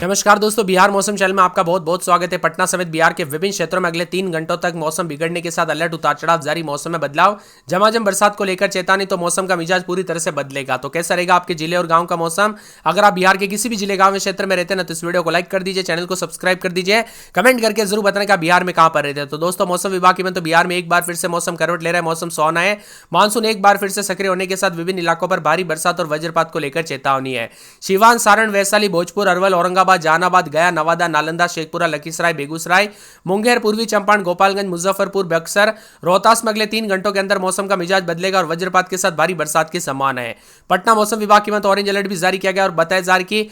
नमस्कार दोस्तों, बिहार मौसम चैनल में आपका बहुत बहुत स्वागत है। पटना समेत बिहार के विभिन्न क्षेत्रों में अगले 3 घंटों तक मौसम बिगड़ने के साथ अलर्ट, उतार चढ़ाव जारी। मौसम में बदलाव, झमाझम बरसात को लेकर चेतावनी। तो मौसम का मिजाज पूरी तरह से बदलेगा। तो कैसा रहेगा आपके जिले और गांव का मौसम? अगर आप बिहार के किसी भी जिले, गांव में, क्षेत्र में रहते हैं ना, तो इस वीडियो को लाइक कर दीजिए, चैनल को सब्सक्राइब कर दीजिए, कमेंट करके जरूर बताने का बिहार में कहां पर रहते हैं। तो दोस्तों, मौसम विभाग की तो बिहार में एक बार फिर से मौसम करवट ले रहा है, मौसम सुहावना है। मानसून एक बार फिर से सक्रिय होने के साथ विभिन्न इलाकों पर भारी बरसात और वज्रपात को लेकर चेतावनी है। सीवान, सारण, वैशाली, भोजपुर, अरवल, औरंगाबाद, जहानाबाद, गया, नवादा, नालंदा, शेखपुरा, लखीसराय, बेगूसराय, मुंगेर, पूर्वी चंपारण, गोपालगंज, मुजफ्फरपुर, बक्सर, रोहतास में अगले 3 घंटों के अंदर मौसम का मिजाज बदलेगा और वज्रपात के साथ भारी बरसात की संभावना है। पटना मौसम विभाग की ऑरेंज अलर्ट भी जारी किया गया और बताया जा रहा है कि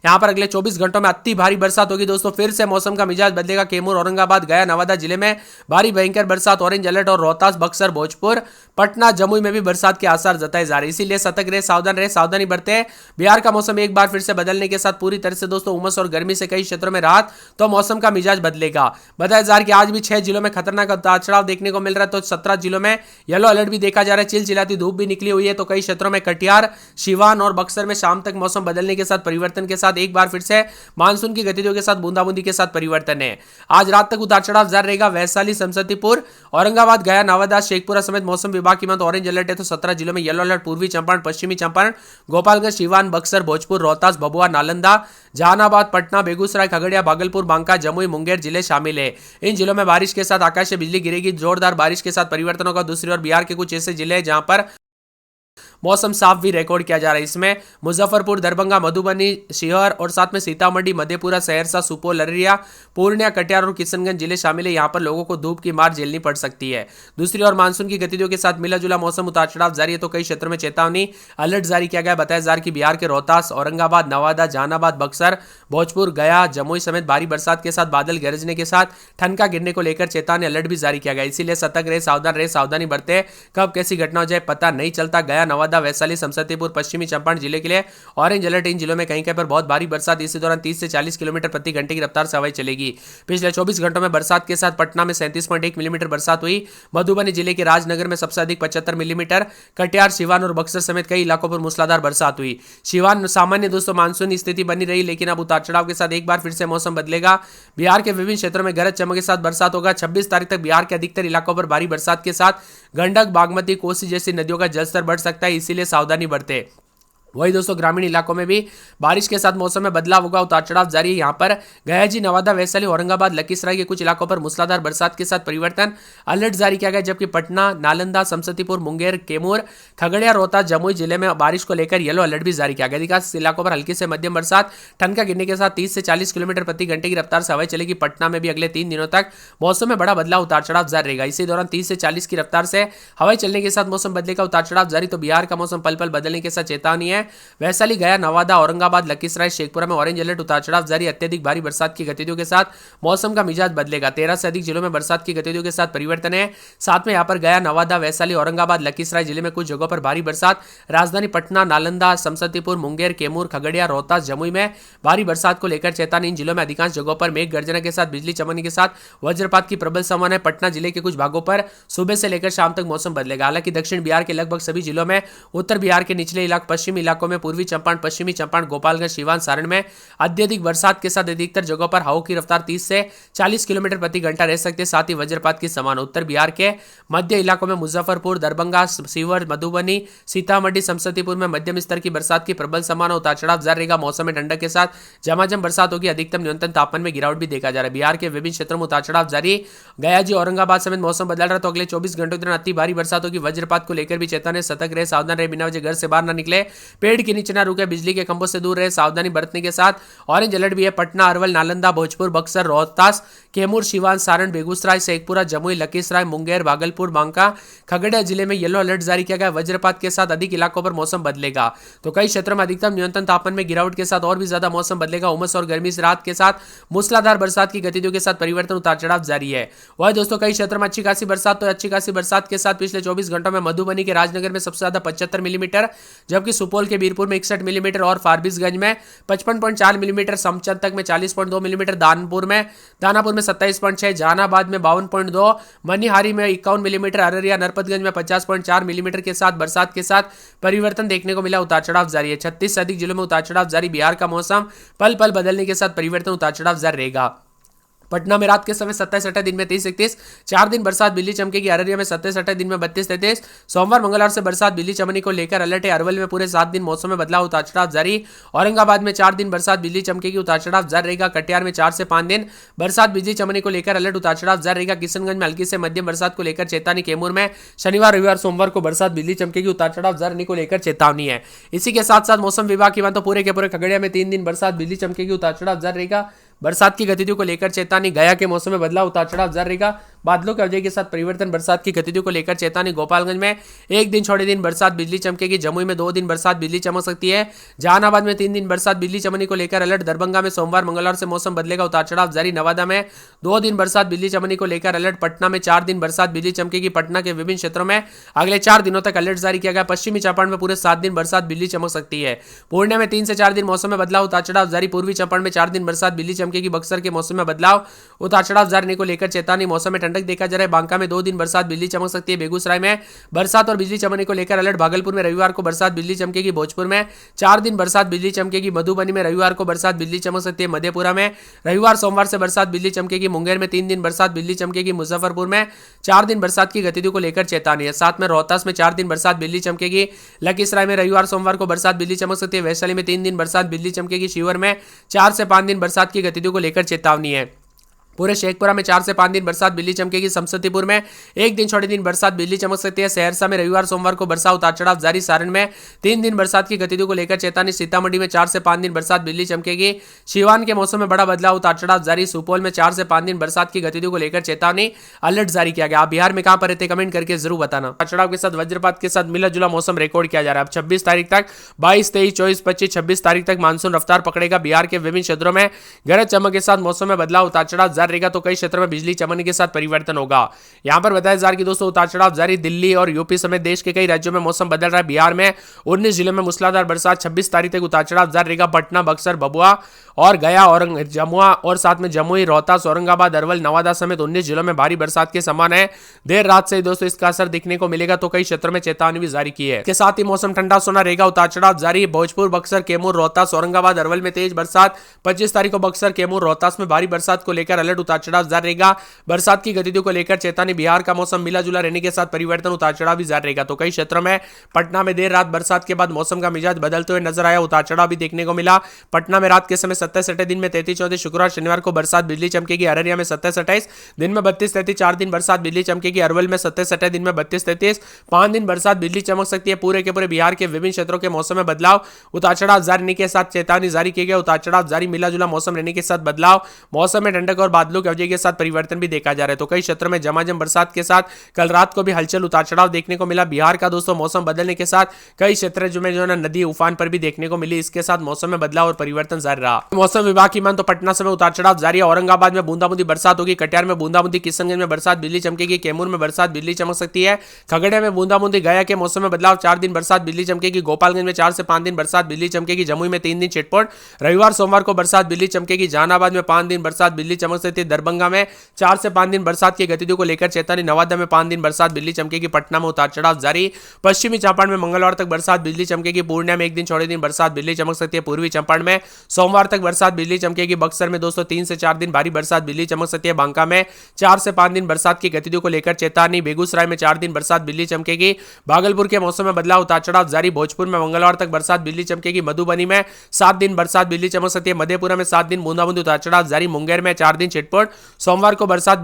यहां पर अगले 24 घंटों में अति भारी बरसात होगी। दोस्तों, फिर से मौसम का मिजाज बदलेगा। कैमूर, औरंगाबाद, गया, नवादा जिले में भारी भयंकर बरसात, ऑरेंज अलर्ट। और रोहतास, बक्सर, भोजपुर, पटना, जमुई में भी बरसात के आसार जताए जा रहे हैं। इसीलिए सतर्क रहे, सावधान रहे, सावधानी बरते। बिहार का मौसम एक बार फिर से बदलने के साथ पूरी तरह से दोस्तों उमस और गर्मी से कई क्षेत्रों में राहत, तो मौसम का मिजाज बदलेगा। बताया जा रहा है कि आज भी 6 जिलों में खतरनाक उतार चढ़ाव देखने को मिल रहा है, तो 17 जिलों में येलो अलर्ट भी देखा जा रहा है। चिलचिलाती धूप भी निकली हुई है। तो कई क्षेत्रों में कटिहार, सीवान और बक्सर में शाम तक मौसम बदलने के साथ, परिवर्तन के साथ एक बार फिर से मानसून की गतिविधियों के साथ बूंदाबूंदी के साथ परिवर्तन है। आज रात तक उतार चढ़ाव जारी रहेगा। वैशाली, समस्तीपुर, औरंगाबाद, गया, नवादा, शेखपुरा समेत मौसम विभाग की ऑरेंज अलर्ट है। तो 17 जिलों में येलो अलर्ट। पूर्वी चंपारण, पश्चिमी चंपारण, गोपालगंज, सीवान, बक्सर, भोजपुर, रोहतास, भभुआ, नालंदा, जहानाबाद, पटना, बेगूसराय, खगड़िया, भागलपुर, बांका, जमुई, मुंगेर जिले शामिल है। इन जिलों में बारिश के साथ आकाशीय बिजली गिरेगी। जोरदार बारिश के साथ परिवर्तन होगा। दूसरी ओर बिहार के कुछ ऐसे जिले हैं जहां पर मौसम साफ भी रिकॉर्ड किया जा रहा है। इसमें मुजफ्फरपुर, दरभंगा, मधुबनी, शिवहर और साथ में सीतामढ़ी, मधेपुरा, सहरसा, सुपौल, अररिया, पूर्णिया, कटिहार और किशनगंज जिले शामिल है। यहां पर लोगों को धूप की मार झेलनी पड़ सकती है। दूसरी ओर मानसून की गतिविधियों के साथ मिला जुला मौसम, उतार चढ़ाव जारी है। तो कई क्षेत्रों में चेतावनी अलर्ट जारी किया गया। बताया जा रहा है कि बिहार के रोहतास, औरंगाबाद, नवादा, जहानाबाद, बक्सर, भोजपुर, गया, जमुई समेत भारी बरसात के साथ बादल गरजने के साथ ठनका गिरने को लेकर चेतावनी अलर्ट भी जारी किया गया। इसीलिए सतर्क रहे, सावधान रहे, सावधानी बरते। कब कैसी घटना हो जाए पता नहीं चलता। गया, नवादा, वैशाली, समस्तीपुर, पश्चिमी चंपारण जिले के लिए ऑरेंज अलर्ट। इन जिलों में कहीं कहीं पर बहुत भारी बरसात, इसी दौरान 30 से 40 किलोमीटर प्रति घंटे की रफ्तार से हवाएं चलेगी। पिछले 24 घंटों में बरसात के साथ पटना में 37.1 मिलीमीटर बरसात हुई। मधुबनी जिले के राजनगर में सबसे अधिक 75 मिलीमीटर। कटिहार, सीवान और बक्सर समेत कई इलाकों पर मूसलाधार बरसात हुई। सीवान सामान्य दोस्तों मानसून स्थिति बनी रही, लेकिन अब उतार चढ़ाव के साथ एक बार फिर से मौसम बदलेगा। बिहार के विभिन्न क्षेत्रों में गरज चमक के साथ बरसात होगा। 26 तारीख तक बिहार के अधिकतर इलाकों पर भारी बरसात के साथ गंडक, बागमती, कोसी जैसी नदियों का जलस्तर बढ़ सकता है। इसीलिए सावधानी बरते। वही दोस्तों, ग्रामीण इलाकों में भी बारिश के साथ मौसम में बदलाव होगा, उतार चढ़ाव जारी है। यहां पर गया जी, नवादा, वैशाली, औरंगाबाद, लखीसराय के कुछ इलाकों पर मूसलाधार बरसात के साथ परिवर्तन अलर्ट जारी किया गया। जबकि पटना, नालंदा, समस्तीपुर, मुंगेर, कैमूर, खगड़िया, रोहतास, जमुई जिले में बारिश को लेकर येलो अलर्ट भी जारी किया गया। अधिकांश इलाकों पर हल्की से मध्यम बरसात, ठनका गिरने के साथ 30 से 40 किलोमीटर प्रति घंटे की रफ्तार से हवाएं चलेगी। पटना में भी अगले 3 दिनों तक मौसम में बड़ा बदलाव, उतार चढ़ाव जारी रहेगा। इसी दौरान 30 से 40 की रफ्तार से हवाएं चलने के साथ मौसम बदलेगा, उतार चढ़ाव जारी। तो बिहार का मौसम पल पल बदलने के साथ चेतावनी है। वैशाली, गया, नवादा, औरंगाबाद, लखीसराय, शेखपुरा में ऑरेंज अलर्ट, उतार चढ़ाव जारी। अत्यधिक भारी बरसात की गतिविधियों के साथ मौसम का मिजाज बदलेगा। 13 से अधिक जिलों में बरसात की गतिविधियों के साथ परिवर्तन है। साथ में यहां पर गया, नवादा, वैशाली, औरंगाबाद, लखीसराय जिले में कुछ जगहों पर भारी बरसात। राजधानी पटना, नालंदा, समस्तीपुर, मुंगेर, कैमूर, खगड़िया, रोहतास, जमुई में भारी बरसात को लेकर चेतावनी। इन जिलों में अधिकांश जगहों पर मेघ गर्जना के साथ बिजली चमकने के साथ वज्रपात की प्रबल संभावना है। पटना जिले के कुछ भागों पर सुबह से लेकर शाम तक मौसम बदलेगा। हालांकि दक्षिण बिहार के लगभग सभी जिलों में, उत्तर बिहार के निचले इलाके, पश्चिमी इलाकों में, पूर्वी चंपारण, पश्चिमी चंपारण, गोपालगंज, सीवान, सारण में अत्यधिक बरसात के साथ अधिकतर जगहों पर हवा की रफ्तार 30 से 40 किलोमीटर प्रति घंटा रह सकती है। साथ ही वज्रपात की संभावना। उत्तर बिहार के मध्य इलाकों में मुजफ्फरपुर, दरभंगा, शिवहर, मधुबनी, सीतामढ़ी, समस्तीपुर में मध्यम स्तर की बरसात की प्रबल संभावना, उतार चढ़ाव जारी रहेगा। मौसम में ठंडक के साथ झमाझम बरसात होगी। अधिकतम न्यूनतम तापमान में गिरावट भी देखा जा रहा है। बिहार के विभिन्न क्षेत्रों में उतार चढ़ाव जारी। गया जी, औरंगाबाद समेत मौसम बदल रहा, तो अगले 24 घंटों के दौरान अति भारी बरसात होगी। वज्रपात को लेकर भी चेतावनी, सतर्क रहे, सावधान रहे, बिना वजह घर से बाहर न निकले, पेड़ के नीचे न रुके, बिजली के खंभों से दूर रहे, सावधानी बरतने के साथ ऑरेंज अलर्ट भी है। पटना, अरवल, नालंदा, भोजपुर, बक्सर, रोहतास, कैमूर, सीवान, सारण, बेगूसराय, शेखपुरा, जमुई, लखीसराय, मुंगेर, भागलपुर, बांका, खगड़िया जिले में येलो अलर्ट जारी किया गया। वज्रपात के साथ अधिक इलाकों पर मौसम बदलेगा। तो कई क्षेत्रों में अधिकतम न्यूनतम तापमान में गिरावट के साथ और भी ज्यादा मौसम बदलेगा। उमस और गर्मी से राहत के साथ मूसलाधार बरसात की गतिविधियों के साथ परिवर्तन, उतार चढ़ाव जारी है। वह दोस्तों, कई क्षेत्रों में अच्छी खासी बरसात, तो अच्छी खासी बरसात के साथ पिछले 24 घंटों में मधुबनी के राजनगर में सबसे ज्यादा 75 मिलीमीटर, जबकि सुपौल के बीरपुर में 61 मिलीमीटर और फारबिसगंज में 55.4 मिलीमीटर, समचंतक में 40.2 मिलीमीटर, दानापुर में 27.6, जहानाबाद में 52.2, मनिहारी में 51 मिलीमीटर, अररिया नरपतगंज में 50.4 मिलीमीटर के साथ बरसात के साथ परिवर्तन देखने को मिला। उतार चढ़ाव जारी है। 36 से अधिक जिलों में उतार चढ़ाव जारी। बिहार का मौसम पल पल बदलने के साथ परिवर्तन, उतार चढ़ाव जारी रहेगा। पटना में रात के समय 27-28, दिन में 30-31, 4 दिन बरसात बिजली चमकेगी। अररिया में 27-28, दिन में 32-33। सोमवार मंगलवार से बरसात बिजली चमकने को लेकर अलर्ट है। अरवल में पूरे 7 दिन मौसम में बदलाव, उतार चढ़ाव जारी। औरंगाबाद में 4 दिन बरसात बिजली चमकेगी, उतार चढ़ाव जारी रहेगा। कटिहार में 4 से 5 दिन बरसात बिजली चमकने को लेकर अलर्ट, उतार चढ़ाव जारी रहेगा। किशनगंज में हल्की से मध्यम बरसात को लेकर चेतावनी। कैमूर में शनिवार रविवार सोमवार को बरसात बिजली चमकेगी, उतार चढ़ाव जारी को लेकर चेतावनी है। इसी के साथ साथ मौसम विभाग की बात तो पूरे के पूरे खगड़िया में 3 दिन बरसात बिजली चमकेगी, उतार चढ़ाव जारी रहेगा। बरसात की गतिविधियों को लेकर चेतावनी। गया के मौसम में बदलाव, उतार चढ़ाव जारी रहेगा। बादलों के अवधि के साथ परिवर्तन, बरसात की गतिविधियों को लेकर चेतावनी। गोपालगंज में 1 दिन छोड़े दिन बरसात बिजली चमकेगी। जमुई में 2 दिन बरसात बिजली चमक सकती है। जहानाबाद में 3 दिन बरसात बिजली चमकने को लेकर अलर्ट। दरभंगा में सोमवार मंगलवार से मौसम बदलेगा, उतार चढ़ाव जारी। नवादा में 2 दिन बरसात बिजली चमकने को लेकर अलर्ट। पटना में 4 दिन बरसात बिजली चमकेगी। पटना के विभिन्न क्षेत्रों में अगले 4 दिनों तक अलर्ट जारी किया गया। पश्चिमी चंपारण में पूरे 7 दिन बरसात बिजली चमक सकती है। पूर्णिया में 3 से 4 दिन मौसम में बदलाव, उतार चढ़ाव जारी। पूर्वी चंपारण में 4 दिन बरसात बिजली चमकेगी। बक्सर के मौसम में बदलाव, उतार चढ़ाव जारी को लेकर चेतावनी। मौसम में ठंडक देखा जा रहा है। बांका में 2 दिन बरसात बिजली चमक सकती है। बेगूसराय में बरसात और बिजली चमकने को लेकर अलर्ट। भागलपुर में रविवार को बरसात बिजली चमकेगी। भोजपुर में 4 दिन बरसात बिजली चमकेगी। मधुबनी में रविवार को बरसात बिजली चमक सकती है। मधेपुरा में रविवार सोमवार से बरसात बिजली चमकेगी। मुंगेर में 3 दिन बरसात बिजली चमकेगी। मुजफ्फरपुर में 4 दिन बरसात की गतिविधियों को लेकर चेतावनी है। साथ में रोहतास में 4 दिन बरसात बिजली चमकेगी। लखीसराय में रविवार सोमवार को बरसात बिजली चमक सकती है। वैशाली में 3 दिन बरसात बिजली चमकेगी। शिवहर में 4 से 5 दिन बरसात की गतिविधियों को लेकर चेतावनी है। पूरे शेखपुरा में 4 से 5 दिन बरसात बिजली चमकेगी। समस्तीपुर में 1 दिन छोटे दिन बरसात बिजली चमक सकती है। सहरसा में रविवार सोमवार को बरसात, उतार चढ़ाव जारी। सारण में 3 दिन बरसात की गतिविधियों को लेकर चेतावनी। सीतामढ़ी में 4 से 5 दिन बरसात बिजली चमकेगी। सीवान के मौसम में बड़ा बदलाव, उतार चढ़ाव जारी। सुपौल में 4 से 5 दिन बरसात की गतिविधियों को लेकर चेतावनी, अलर्ट जारी किया गया। आप बिहार में कहां पर रहते कमेंट करके जरूर बताना। उतार चढ़ाव के साथ वज्रपात के साथ मिला जुला मौसम रिकॉर्ड किया जा रहा है। अब 26 तारीख तक 22, 23, 24, 25, 26 तारीख तक मानसून रफ्तार पकड़ेगा। बिहार के विभिन्न क्षेत्रों में गरज चमक के साथ मौसम में बदलाव, उतार चढ़ाव जारी रहेगा। तो कई क्षेत्रों बिजली चमकने के साथ परिवर्तन होगा। यहां पर बताया जा रहा है कि दोस्तों उतार चढ़ाव जारी। दिल्ली और यूपी समेत देश के कई राज्यों में मौसम बदल रहा है। बिहार में 19 जिलों में मूसलाधार बरसात, 26 तारीख तक उतार चढ़ाव जारी रहेगा। पटना, बक्सर, भभुआ और गया और जमुआ और साथ में जमुई, रोहतास, औरंगाबाद, अरवल, नवादा समेत 19 जिलों में भारी बरसात के समान है। देर रात से दोस्तों इसका असर दिखने को मिलेगा। तो कई क्षेत्रों में चेतावनी भी जारी की है। इसके साथ ही मौसम ठंडा सोना रहेगा। उतार चढ़ाव जारी। भोजपुर, बक्सर, कैमूर, रोहतास, औरंगाबाद, अरवल में तेज बरसात। 25 तारीख को बक्सर, कैमूर, रोहतास में भारी बरसात को लेकर अलर्ट, उतार चढ़ाव जारी रहेगा। बरसात की गतिविधियों को लेकर चेतावनी। बिहार का मौसम मिला जुला रहने के साथ परिवर्तन, उतार चढ़ाव भी जारी रहेगा। तो कई क्षेत्रों में पटना में देर रात बरसात के बाद मौसम का मिजाज बदलते हुए नजर आया। उतार चढ़ाव भी देखने को मिला। पटना में रात के समय 27-28, दिन में 33-34, शुक्रवार शनिवार को बरसात बिजली चमकेगी। अररिया में 27-28, दिन में 32-33, 4 दिन बरसात बिजली चमकेगी। अरवल में 27-28, दिन में 32-33, 5 दिन बरसात बिजली चमक सकती है। पूरे के पूरे बिहार के विभिन्न क्षेत्रों के मौसम में बदलाव, उतार चढ़ाव जारी रहने के साथ चेतावनी जारी की गई। उतार चढ़ाव जारी, मिला जुला मौसम रहने के साथ बदलाव, मौसम में ठंडक और बादलों की अवधि के साथ परिवर्तन भी देखा जा रहा है। तो कई क्षेत्रों में झमाझम बरसात के साथ कल रात को भी हलचल, उतार चढ़ाव देखने को मिला। बिहार का दोस्तों मौसम बदलने के साथ कई क्षेत्र जो है नदी उफान पर भी देखने को मिली। इसके साथ मौसम में बदलाव और परिवर्तन जारी रहा। मौसम विभाग की मान तो पटना में उतार चढ़ाव जारी है। औरंगाबाद में बूंदाबूंदी बरसात होगी। कटिहार में बूंदाबूंदी। किशनगंज में बरसात बिजली चमकेगी। कैमूर में बरसात बिजली चमक सकती है। खगड़िया में बूंदाबूंदी। गया के मौसम में बदलाव, 4 दिन बरसात बिजली चमकेगी। गोपालगंज में 4 से 5 दिन बरसात बिजली चमकेगी। जमुई में 3 दिन छिटपुट, रविवार सोमवार को बरसात बिजली चमकेगी। जहानाबाद में 5 दिन बरसात बिजली चमक सकती है। दरभंगा में 4 से 5 दिन बरसात की गतिविधियों को लेकर चेतावनी। नवादा में 5 दिन बरसात बिजली चमकेगी। पटना में उतार चढ़ाव जारी। पश्चिमी चंपारण में मंगलवार तक बरसात बिजली चमकेगी। पूर्णिया में 1 दिन छोड़े दिन बरसात बिजली चमक सकती है। पूर्वी चंपारण में सोमवार तक बरसात बिजली चमकेगी। बक्सर में दोस्तों 3 से 4 दिन भारी बरसात बिजली चमक सकती है। बांका में 4 से 5 दिन बरसात की गतिविधियों को लेकर चेतावनी। बेगूसराय में 4 दिन बरसात बिजली चमकेगी। भागलपुर के मौसम में बदलाव, उतार चढ़ाव जारी। भोजपुर में मंगलवार तक बरसात बिजली चमकेगी। मधुबनी में 7 दिन बरसात बिजली चमक सकती है। मधेपुरा में 7 दिन बूंदाबूंदी, उतार चढ़ाव जारी। मुंगेर में 4 दिन छिटपुट, सोमवार को बरसात